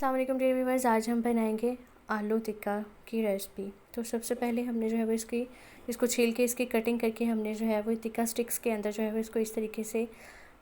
अस्सलाम वालेकुम dear viewers. आज हम बनाएंगे आलू टिक्का की रेसिपी। तो सबसे पहले हमने जो है वो इसको छील के इसकी कटिंग करके हमने जो है वो टिक्का स्टिक्स के अंदर जो है वो इसको इस तरीके से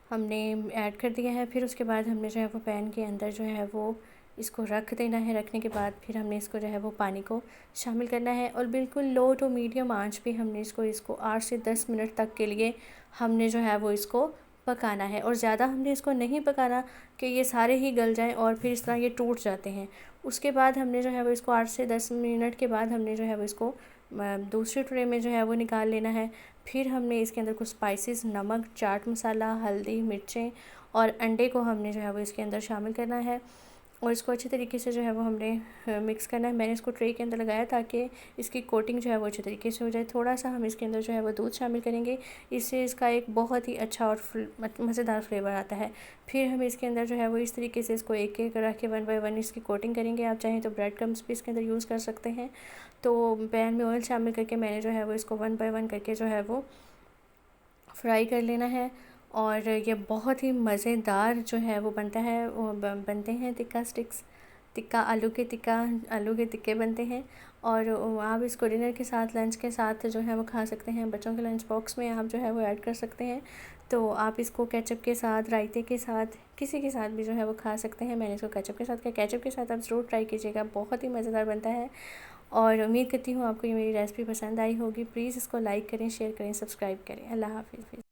हमने ऐड कर दिया है। फिर उसके बाद हमने जो है वो पैन के अंदर जो है वो इसको रख देना है। रखने के बाद फिर हमने इसको जो है वो पानी को शामिल करना है और बिल्कुल लो टू मीडियम आंच पे हमने इसको 8 से 10 मिनट तक के लिए हमने जो है वो इसको पकाना है। और ज़्यादा हमने इसको नहीं पकाना कि ये सारे ही गल जाएं और फिर इस तरह ये टूट जाते हैं। उसके बाद हमने जो है वो इसको 8 से 10 मिनट के बाद हमने जो है वो इसको दूसरे ट्रे में जो है वो निकाल लेना है। फिर हमने इसके अंदर कुछ स्पाइसेस, नमक, चाट मसाला, हल्दी, मिर्चें और अंडे को हमने जो है वो इसके अंदर शामिल करना है और इसको अच्छे तरीके से जो है वो हमने मिक्स करना है। मैंने इसको ट्रे के अंदर लगाया ताकि इसकी कोटिंग जो है वो अच्छे तरीके से हो जाए। थोड़ा सा हम इसके अंदर जो है वो दूध शामिल करेंगे, इससे इसका एक बहुत ही अच्छा और मज़ेदार फ्लेवर आता है। फिर हम इसके अंदर जो है वो इस तरीके से इसको एक एक रख के 1 बाय 1 इसकी कोटिंग करेंगे। आप चाहें तो ब्रेड क्रम्स भी इसके अंदर यूज़ कर सकते हैं। तो पैन में ऑयल शामिल करके मैंने जो है वो इसको 1 बाय 1 करके जो है वो फ्राई कर लेना है। और ये बहुत ही मज़ेदार जो है वो बनता है, वो बनते हैं टिक्का स्टिक्स, टिक्का आलू के टिक्के बनते हैं। और आप इसको डिनर के साथ, लंच के साथ जो है वो खा सकते हैं। बच्चों के लंच बॉक्स में आप जो है वो ऐड कर सकते हैं। तो आप इसको केचप के साथ, रायते के साथ, किसी के साथ भी जो है वो खा सकते हैं। मैंने इसको केचप के साथ किया। केचप के साथ आप ज़रूर ट्राई कीजिएगा, बहुत ही मज़ेदार बनता है। और उम्मीद करती हूँ आपको ये मेरी रेसिपी पसंद आई होगी। प्लीज़ इसको लाइक करें, शेयर करें, सब्सक्राइब करें। अल्लाह हाफ़िज़।